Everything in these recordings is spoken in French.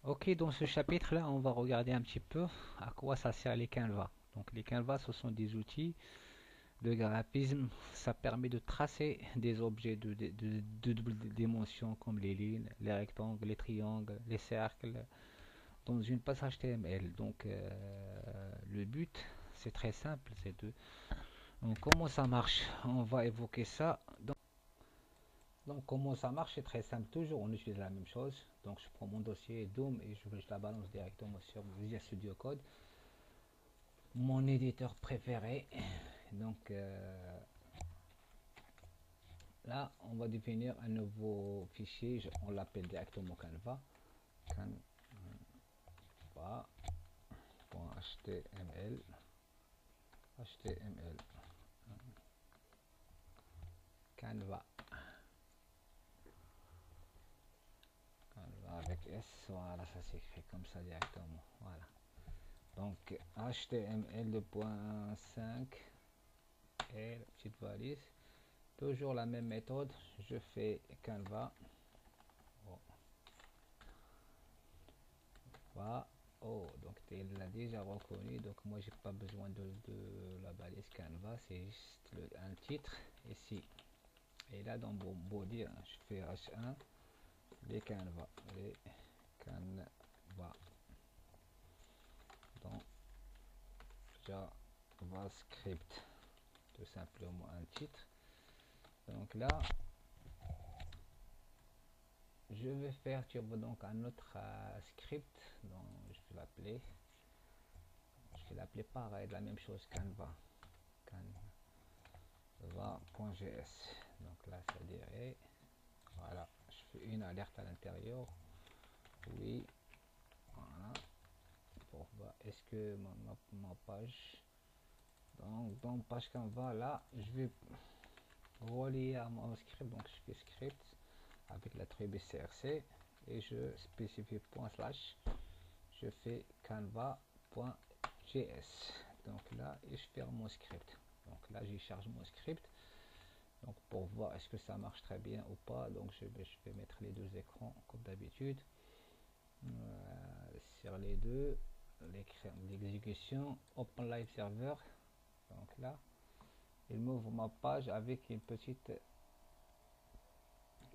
Ok, dans ce chapitre-là, on va regarder un petit peu à quoi ça sert les canevas. Donc les canevas, ce sont des outils de graphisme. Ça permet de tracer des objets de double dimension comme les lignes, les rectangles, les triangles, les cercles dans une page HTML. Donc le but, c'est très simple, c'est de... Donc comment ça marche? On va évoquer ça. Donc comment ça marche? C'est très simple. Toujours, on utilise la même chose. Donc je prends mon dossier Doom et je la balance directement sur Visual Studio Code, mon éditeur préféré. Donc là, on va définir un nouveau fichier. On l'appelle directement Canva. Canva.html. HTML. Canva. Canva avec S. Voilà, ça s'écrit comme ça directement. Voilà. Donc HTML 2.5 et la petite valise. Toujours la même méthode. Je fais Canva. Oh, voilà. Oh, donc il l'a déjà reconnu. Donc moi j'ai pas besoin de la balise Canva. C'est juste un titre ici. Et là dans mon body, je fais H1 les Canva. Les Canva. Dans JavaScript. Tout simplement un titre. Donc là, je vais faire donc un autre script. Donc je vais l'appeler pareil, de la même chose Canva. Canva.js. Donc là, ça dirait, voilà, je fais une alerte à l'intérieur. Oui, voilà. Pour voir, est-ce que ma page, donc dans page Canva, là, je vais relier à mon script. Donc je fais script avec l'attribut CRC et je spécifie point slash, je fais canva.js. Donc là, et je ferme mon script. Donc là, j'y charge mon script. Donc pour voir est-ce que ça marche très bien ou pas, donc je vais mettre les deux écrans comme d'habitude. Sur les deux, l'exécution Open Live Server. Donc là, il m'ouvre ma page avec une petite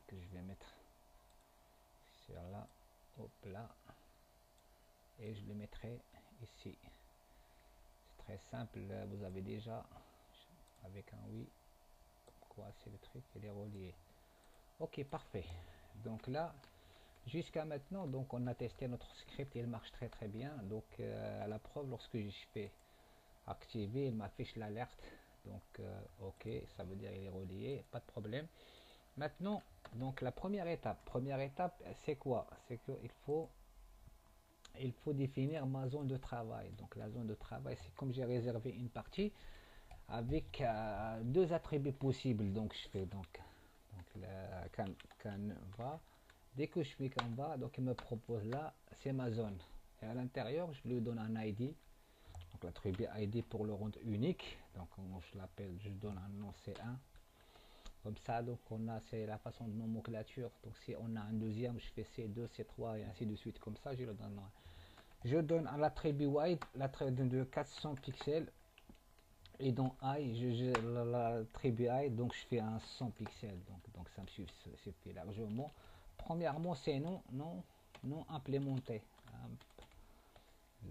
que je vais mettre sur là, hop là, et je le mettrai ici. C'est très simple, vous avez déjà avec un oui, quoi c'est le truc, il est relié. Ok, parfait. Donc là, jusqu'à maintenant, donc on a testé notre script et il marche très très bien. Donc à la preuve, lorsque je fais activer, il m'affiche l'alerte. Donc ok, ça veut dire il est relié, pas de problème. Maintenant, donc la première étape, c'est quoi? C'est qu'il faut définir ma zone de travail. Donc la zone de travail, c'est comme j'ai réservé une partie avec deux attributs possibles. Donc je fais donc la Canva. Dès que je fais Canva, donc il me propose là, c'est ma zone. Et à l'intérieur, je lui donne un ID. Donc l'attribut ID pour le rendre unique. Donc je l'appelle, je donne un nom C1. Comme ça, donc on a, c'est la façon de nomenclature. Donc si on a un deuxième, je fais C2, C3 et ainsi de suite. Comme ça, je le donne. Je donne à l'attribut wide, l'attribut de 400 pixels. Et dans I, l'attribut I, donc je fais un 100 pixels. Donc ça me suffit largement. Premièrement, c'est non implémenté.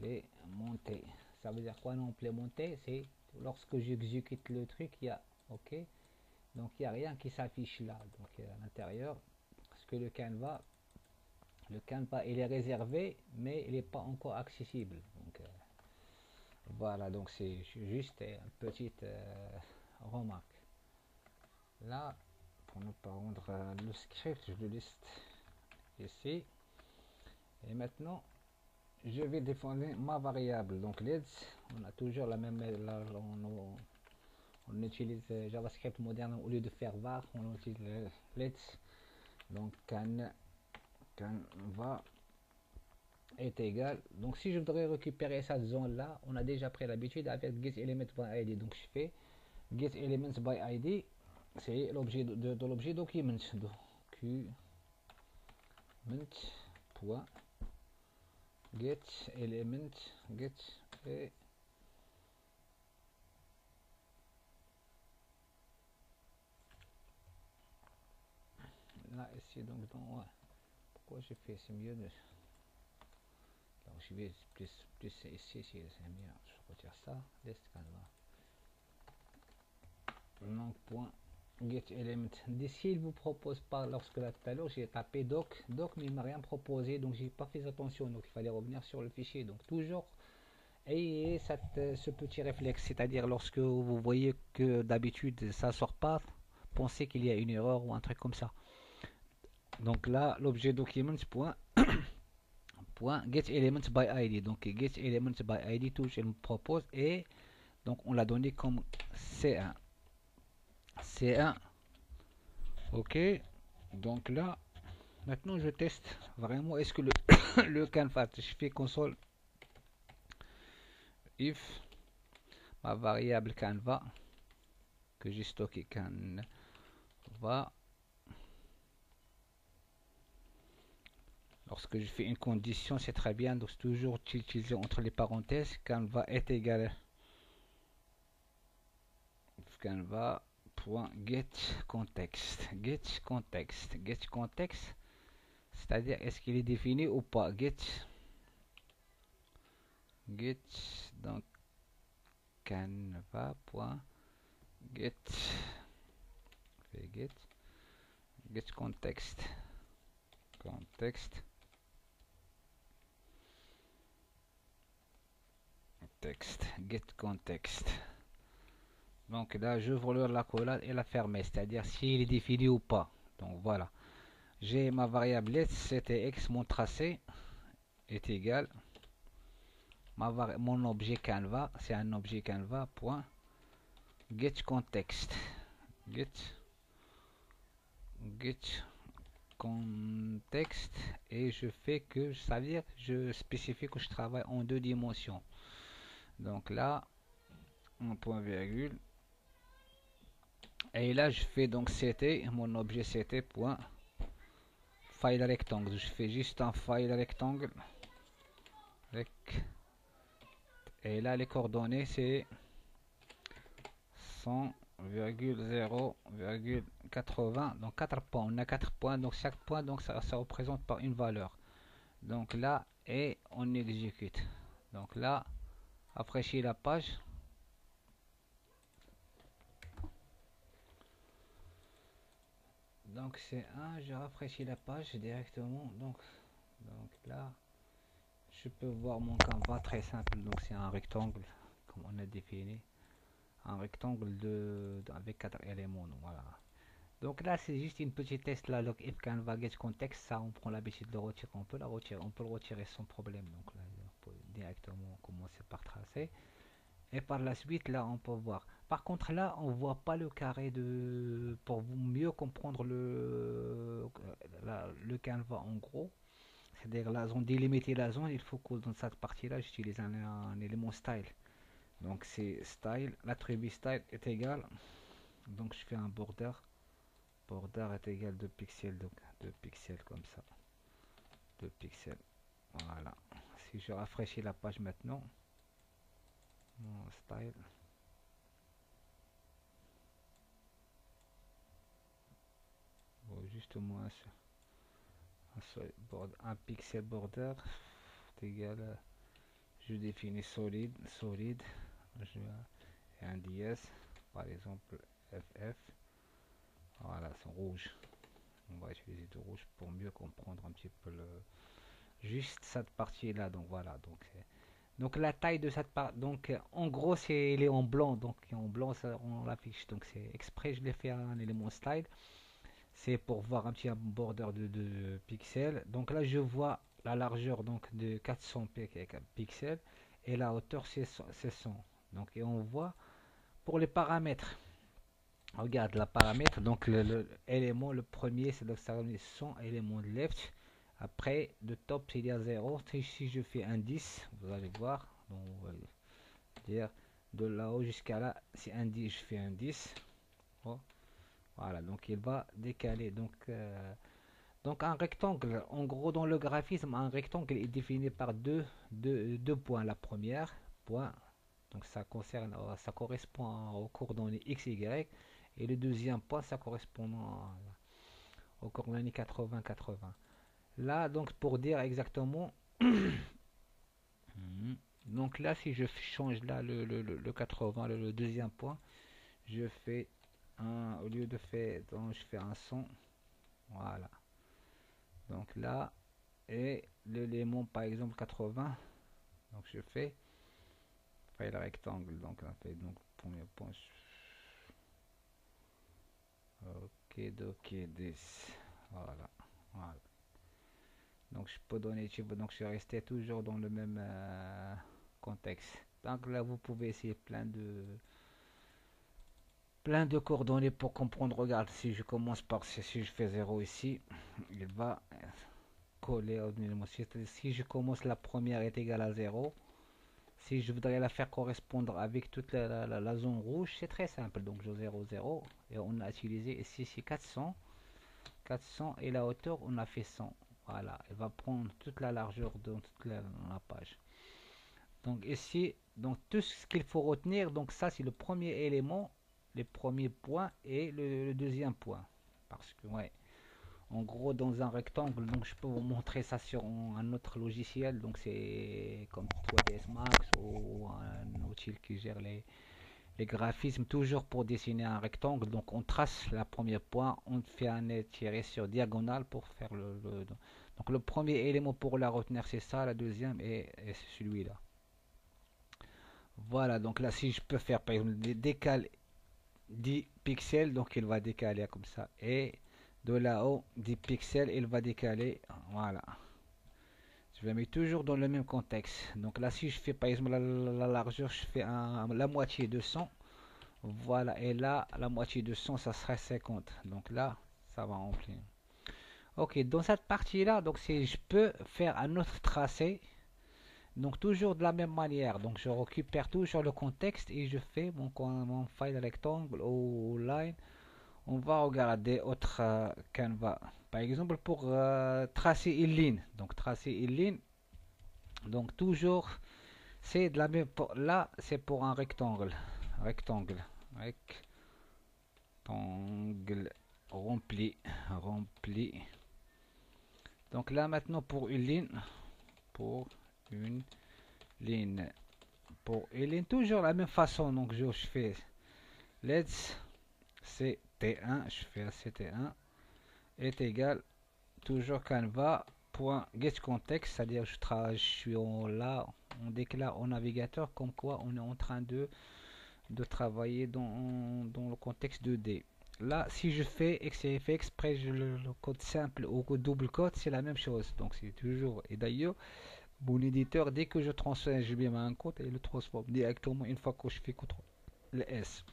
Les monter. Ça veut dire quoi non implémenté? C'est lorsque j'exécute le truc, il y a OK. Donc il n'y a rien qui s'affiche là. Donc à l'intérieur, parce que le canevas il est réservé, mais il n'est pas encore accessible. Donc voilà, donc c'est juste une petite remarque. Là, pour ne pas rendre le script, je le liste ici. Et maintenant, je vais définir ma variable. Donc let's, on a toujours la même, là, on utilise JavaScript moderne au lieu de faire var, on utilise let's. Donc canva est égal. Donc si je voudrais récupérer cette zone là, on a déjà pris l'habitude avec getElementById. Donc je fais getElementsById, c'est l'objet de l'objet document. Document. get element, get, et là ici donc ouais. Pourquoi j'ai fait, c'est mieux de, donc je vais plus ici, c'est mieux, je retire ça, list canva, donc point get element. D'ici il vous propose pas, lorsque là tout à l'heure j'ai tapé doc mais il m'a rien proposé, donc j'ai pas fait attention, donc il fallait revenir sur le fichier. Donc toujours ayez ce petit réflexe, c'est-à-dire lorsque vous voyez que d'habitude ça sort pas, pensez qu'il y a une erreur ou un truc comme ça. Donc là l'objet document point get element by id, donc get element by id toujours il me propose, et donc on l'a donné comme C1. Ok, donc là maintenant je teste vraiment est-ce que le le canvas, je fais console if ma variable canva que j'ai stocké canva, lorsque je fais une condition c'est très bien, donc toujours utiliser entre les parenthèses canva est égal canva point get context, c'est-à-dire est-ce qu'il est défini ou pas, get donc canva point get context get context. Donc là j'ouvre la collade et la fermer, c'est-à-dire s'il est défini ou pas. Donc voilà, j'ai ma variable let ctx, mon tracé est égal mon objet canva, c'est un objet canva point get context, get context, et je fais que, c'est-à-dire je spécifie que je travaille en 2 dimensions. Donc là un point virgule, et là je fais donc ct, mon objet ct point file rectangle, je fais juste un file rectangle et là les coordonnées c'est 100,0,80, donc 4 points, on a 4 points, donc chaque point donc ça représente par une valeur. Donc là et on exécute. Donc là rafraîchis la page, donc c'est un, je rafraîchis la page directement, donc là je peux voir mon canevas très simple, donc c'est un rectangle comme on a défini, un rectangle avec 4 éléments, donc voilà. Donc là c'est juste une petite test là, look if canva get context, ça on prend l'habitude de le retirer, on peut le retirer sans problème. Donc là on peut directement commencer par tracer, et par la suite là on peut voir. Par contre là on voit pas le carré de, pour mieux comprendre le canva en gros, c'est-à-dire la zone, délimiter la zone, il faut que dans cette partie là j'utilise un élément style. Donc c'est style, l'attribut style est égal, donc je fais un border est égal de pixels, donc 2 pixels comme ça, 2 pixels, voilà. Si je rafraîchis la page maintenant, mon style, bon, justement un pixel border est égal à, je définis solide, je, et un ds, par exemple ff, voilà, c'est rouge. On va utiliser de rouge pour mieux comprendre un petit peu juste cette partie là. Donc voilà, donc la taille de cette part, donc en gros c'est elle est en blanc, donc en blanc ça, on l'affiche, donc c'est exprès je l'ai fait un élément style, c'est pour voir un petit border de pixels. Donc là je vois la largeur donc de 400 pixels et la hauteur c'est 100. Donc et on voit pour les paramètres, regarde la paramètre, donc élément, le premier c'est le 100 éléments de left, après de top il y a 0, si je fais un 10 vous allez voir, donc on va dire de là-haut jusqu'à là c'est un 10, je fais un 10. Oh, voilà, donc il va décaler, Donc un rectangle, en gros dans le graphisme, un rectangle est défini par deux points. La première, point, donc ça correspond aux coordonnées x, y, et le deuxième point, ça correspond aux coordonnées 80, 80. Là, donc pour dire exactement, donc là si je change là le 80, le deuxième point, je fais un, au lieu de faire, donc je fais un 100, voilà. Donc là, et l'élément par exemple 80, donc je fais le rectangle, donc on fait donc premier point, ok, ok, 10, voilà, voilà. Donc je peux donner, donc je suis resté toujours dans le même contexte. Donc là vous pouvez essayer plein de coordonnées pour comprendre. Regarde, si je commence par, si je fais 0 ici, il va coller au numéro. Si je commence, la première est égale à 0. Si je voudrais la faire correspondre avec toute la zone rouge, c'est très simple. Donc je 0, 0. Et on a utilisé ici 400. 400 et la hauteur, on a fait 100. Voilà, elle va prendre toute la largeur de toute la page. Donc ici, donc tout ce qu'il faut retenir, donc ça c'est le premier élément, les premiers points et le deuxième point. Parce que ouais, en gros dans un rectangle, donc je peux vous montrer ça sur un autre logiciel, donc c'est comme 3ds Max ou un outil qui gère les graphismes, toujours pour dessiner un rectangle. Donc on trace le premier point, on fait un tiré sur diagonale pour faire donc le premier élément pour la retenir c'est ça, la deuxième et c'est celui-là. Voilà, donc là si je peux faire par exemple décale 10 pixels, donc il va décaler comme ça, et de là-haut 10 pixels il va décaler, voilà. Je vais mettre toujours dans le même contexte. Donc là si je fais par exemple la largeur, je fais la moitié de 100. Voilà, et là, la moitié de 100, ça serait 50. Donc là, ça va remplir. Ok, dans cette partie-là, donc si je peux faire un autre tracé, donc toujours de la même manière. Donc je récupère toujours le contexte et je fais mon file rectangle ou line. On va regarder autre Canva. Par exemple, pour tracer une ligne. Donc tracer une ligne. Donc toujours, c'est de la même. Là, c'est pour un rectangle. Rectangle. Rectangle rempli. Rempli. Donc là, maintenant, pour une ligne. Pour une ligne. Pour une ligne, toujours la même façon. Donc je fais let's ct1. Je fais ct1 est égal toujours canva.getContext, c'est-à-dire je suis là, on déclare au navigateur comme quoi on est en train de travailler dans le contexte 2D. Là, si je fais exprès le code simple ou le double code, c'est la même chose. Donc c'est toujours. Et d'ailleurs, mon éditeur, dès que je transfère, je mets un code et il le transforme directement une fois que je fais CTRL S.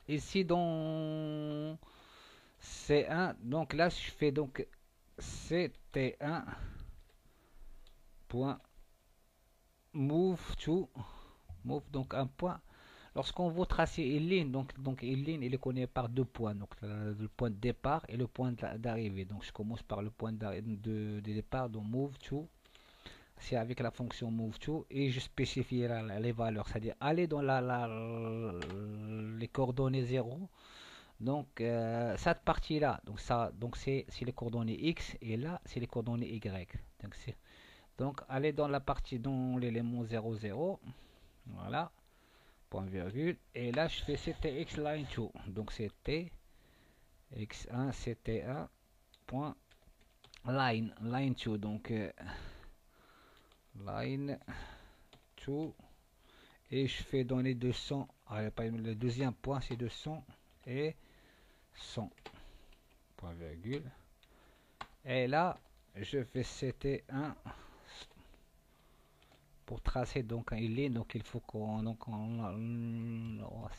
Ici dans C1, donc là je fais donc CT1 point move to move, donc un point. Lorsqu'on veut tracer une ligne, donc une ligne, il est connu par deux points, donc le point de départ et le point d'arrivée. Donc je commence par le point de départ, donc move to, c'est avec la fonction move to, et je spécifie les valeurs, c'est-à-dire aller dans les coordonnées 0. Donc cette partie là, donc ça, donc c'est les coordonnées x, et là c'est les coordonnées y. Donc aller dans la partie dans l'élément 0 0, voilà, point virgule, et là je fais ctx line 2, donc c'était x1 ct1 point line 2, donc line 2, et je fais donner 200. Alors, le deuxième point c'est 200 et 100 point virgule, et là je fais ct1 pour tracer donc une ligne. Donc il faut qu'on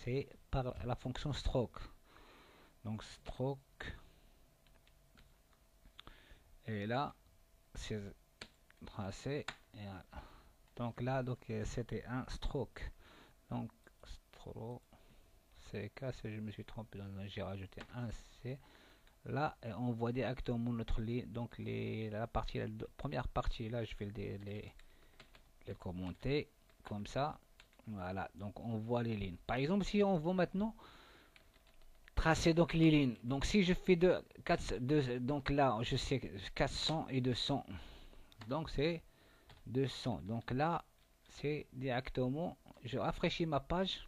c'est par la fonction stroke, donc stroke, et là c'est tracé, et voilà. Donc là donc c'était un stroke, donc stroke c'est que je me suis trompé, j'ai rajouté un c, là, et on voit directement notre ligne. Donc la partie, la première partie, là, je vais les commenter comme ça. Voilà, donc on voit les lignes. Par exemple, si on veut maintenant tracer donc les lignes. Donc si je fais donc là, je sais 400 et 200. Donc c'est 200. Donc là, c'est directement, je rafraîchis ma page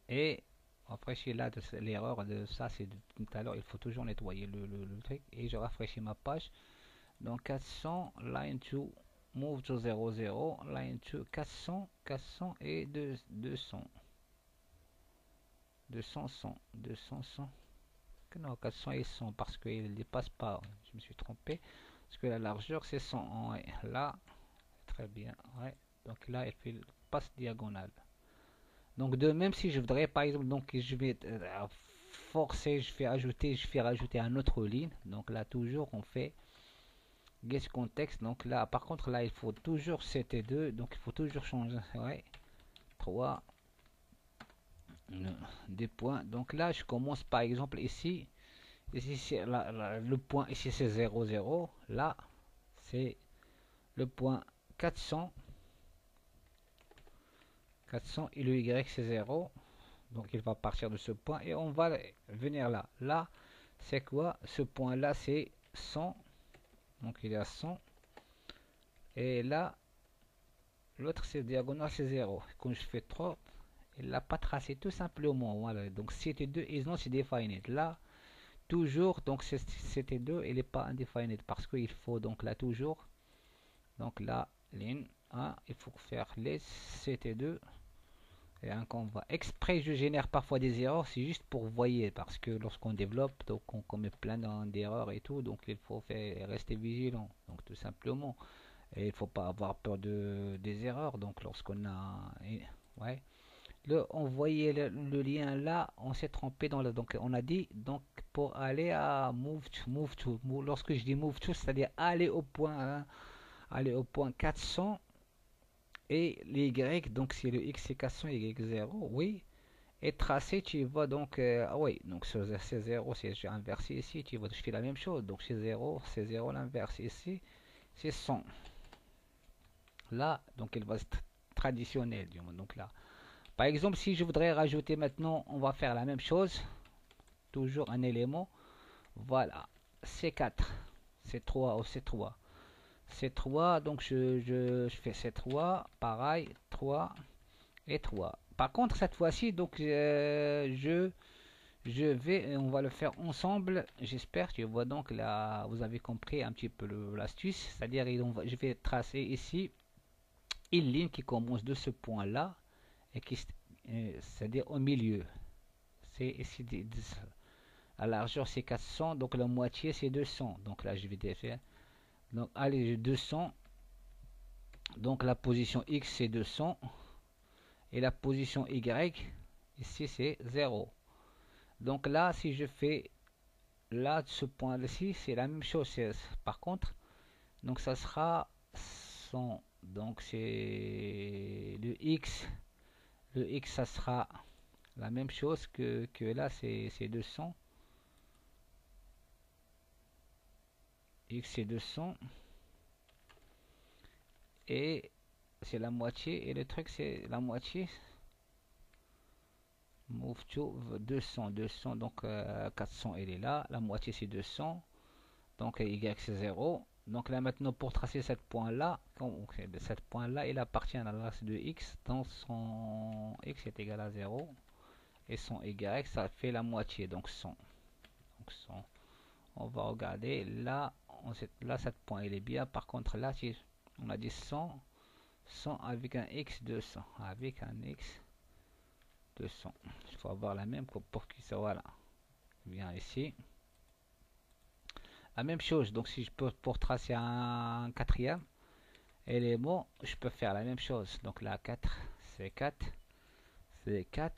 et rafraîchis là, l'erreur de ça, c'est tout à l'heure, il faut toujours nettoyer le truc et je rafraîchis ma page. Donc 400, line 2, move to 00, line 2, 400, 400 et 200. 200, 100, 200, 100. Non, 400 et 100 parce qu'il ne dépasse pas. Je me suis trompé. Parce que la largeur c'est 100. Ouais. Là, très bien. Ouais. Donc là, elle fait passe diagonale. Donc de même si je voudrais par exemple, donc je vais forcer, je fais rajouter un autre ligne. Donc là toujours on fait get context. Donc là par contre là il faut toujours CT2. Donc il faut toujours changer. Ouais. 3 des points. Donc là je commence par exemple ici. Ici c'est le point ici c'est 0 0. Là c'est le point 400. 400 et le Y c'est 0. Donc il va partir de ce point et on va venir là. Là c'est quoi? Ce point là c'est 100. Donc il est à 100. Et là l'autre c'est diagonale c'est 0. Quand je fais 3, il l'a pas tracé tout simplement. Voilà. Donc CT2 is not defined. Là toujours donc CT2 il n'est pas undefined parce qu'il faut donc là toujours donc la ligne 1 il faut faire les CT2 et un va exprès je génère parfois des erreurs, c'est juste pour voyer parce que lorsqu'on développe donc on commet plein d'erreurs et tout, donc il faut rester vigilant, donc tout simplement, et il faut pas avoir peur des erreurs. Donc lorsqu'on a ouais on voyait le lien là, on s'est trompé dans le, donc on a dit donc pour aller à move to lorsque je dis move to c'est à dire aller au point hein, aller au point 400 et les Y, donc si le X c'est 400 y 0, oui, et tracé, tu vois donc, ah oui, donc c'est 0, si j'ai inversé ici, tu vois, je fais la même chose, donc c'est 0, c'est 0 l'inverse, ici, c'est 100. Là, donc il va être traditionnel, donc là. Par exemple, si je voudrais rajouter maintenant, on va faire la même chose, toujours un élément, voilà, C4, C3 ou C3. C3, donc je fais C3, pareil, 3, et 3. Par contre, cette fois-ci, donc je vais, on va le faire ensemble. J'espère que vois donc là, vous avez compris un petit peu l'astuce. C'est-à-dire, je vais tracer ici une ligne qui commence de ce point-là et qui, c'est-à-dire au milieu. C'est ici la largeur c'est 400, donc la moitié c'est 200. Donc là, je vais défaire. Donc allez, 200. Donc la position X c'est 200. Et la position Y, ici c'est 0. Donc là, si je fais là, ce point-ci, c'est la même chose. Par contre, donc ça sera 100. Donc c'est le X. Le X, ça sera la même chose que là, c'est 200. X, c'est 200. Et c'est la moitié. Et le truc, c'est la moitié. Move to 200, 200, donc 400 elle est là, la moitié c'est 200, donc y c'est 0. Donc là maintenant pour tracer cette point là, cette point là il appartient à l'axe de x, dans son x est égal à 0 et son y ça fait la moitié, donc 100. Donc 100. On va regarder là, là cette point il est bien, par contre là si on a dit 100, 100 avec un x 200, avec un x 200. Il faut avoir la même pour qu'il soit voilà. Bien ici. La même chose. Donc si je peux pour tracer un quatrième élément, je peux faire la même chose. Donc là 4, c'est 4, c'est 4.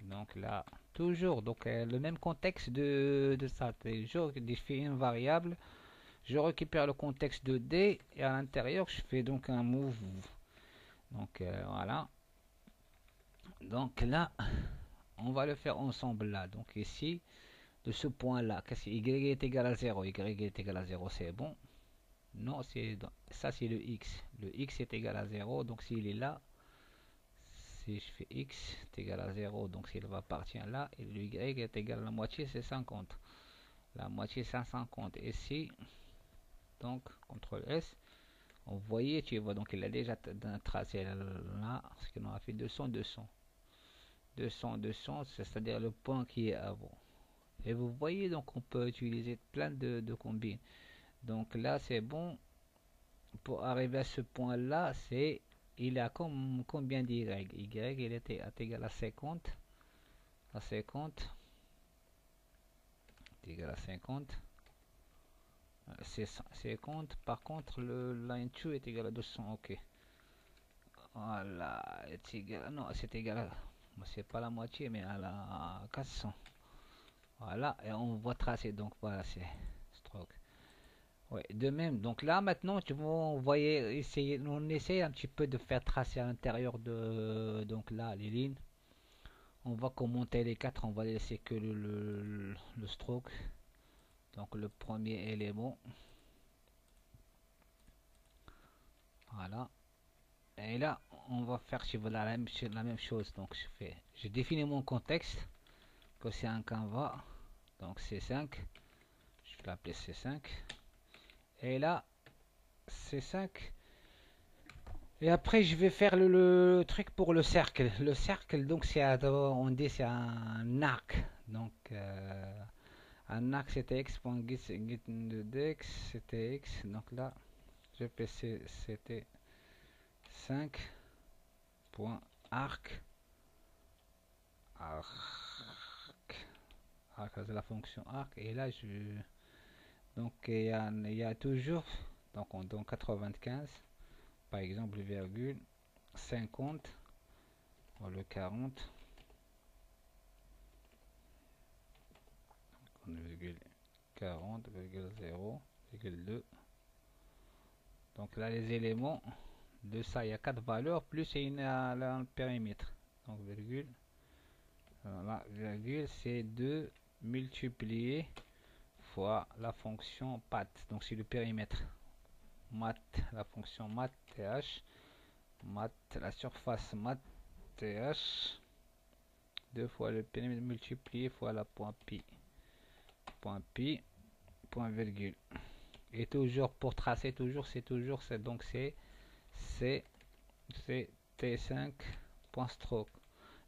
Donc là toujours donc le même contexte de ça. Je défie une variable. Je récupère le contexte de D et à l'intérieur je fais donc un move. Donc voilà. Donc là on va le faire ensemble là. Donc ici de ce point là. Qu'est-ce que y est égal à 0? Y est égal à 0, c'est bon. Non, ça c'est le x. Le x est égal à 0, donc s'il est là, si je fais x est égal à 0, donc s'il va partir là, et le y est égal à la moitié, c'est 50. La moitié, c'est 50. Et si, donc, CTRL S, on voyait, tu vois, donc il a déjà tracé là, parce qu'on a fait 200, 200. 200, 200, c'est-à-dire le point qui est avant. Et vous voyez, donc on peut utiliser plein de combines. Donc là, c'est bon. Pour arriver à ce point-là, c'est il a combien d'y? Il était égal à 50. À 50. Est égal à 50. C'est 50. Par contre, le line 2 est égal à 200. Ok. Voilà. Est égal, non, c'est égal à. C'est pas la moitié, mais à la 400. Voilà. Et on voit tracer. Donc voilà, c'est stroke. Ouais, de même. Donc là, maintenant, tu vois, on voyait essayer, on essaie un petit peu de faire tracer à l'intérieur de, donc là, les lignes. On va commenter les quatre. On va laisser que le stroke. Donc le premier élément. Voilà. Et là, on va faire si voilà, la même chose. Donc je définis mon contexte, que c'est un canevas. Donc C5. Je vais l'appeler C5. Et là, C5. Et après, je vais faire le truc pour le cercle. Le cercle, donc on dit c'est un arc. Donc un arc c'était x.get c'était x. Donc là, je fais c'était 5 point arc. Arc, c'est la fonction arc. Et là, donc il y a toujours donc on donne 95 par exemple virgule 50 le 40 virgule 40 virgule 0 virgule 2. Donc là les éléments de ça, il y a 4 valeurs plus un périmètre. Donc virgule, la virgule c'est 2 multiplié fois la fonction pat. Donc c'est le périmètre. Mat, la fonction mat th, mat la surface mat th, 2 fois le périmètre multiplié fois la point pi. Point pi, point virgule. Et toujours pour tracer, toujours c'est donc c'est t5 point stroke,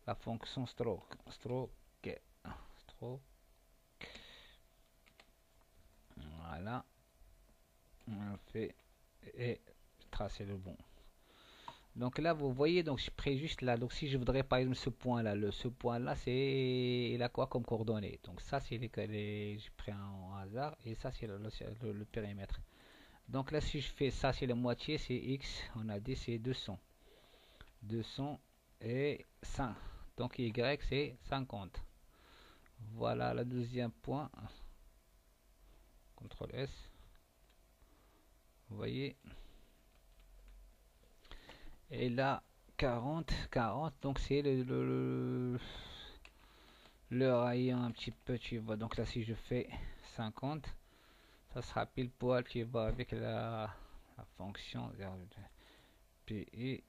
la fonction stroke. Voilà, on fait et tracer le bon. Donc là vous voyez, donc je prends juste là. Donc si je voudrais par exemple ce point là, ce point là c'est il a quoi comme coordonnées. Donc ça c'est je prends en hasard et ça c'est le périmètre. Donc là si je fais ça c'est la moitié, c'est x, on a dit c'est 200 et 100. Donc y c'est 50. Voilà le deuxième point. CTRL S. Vous voyez. Et là 40 donc c'est le rayon un petit peu, tu vois. Donc là si je fais 50, ça sera pile poil, tu vois, avec la fonction pi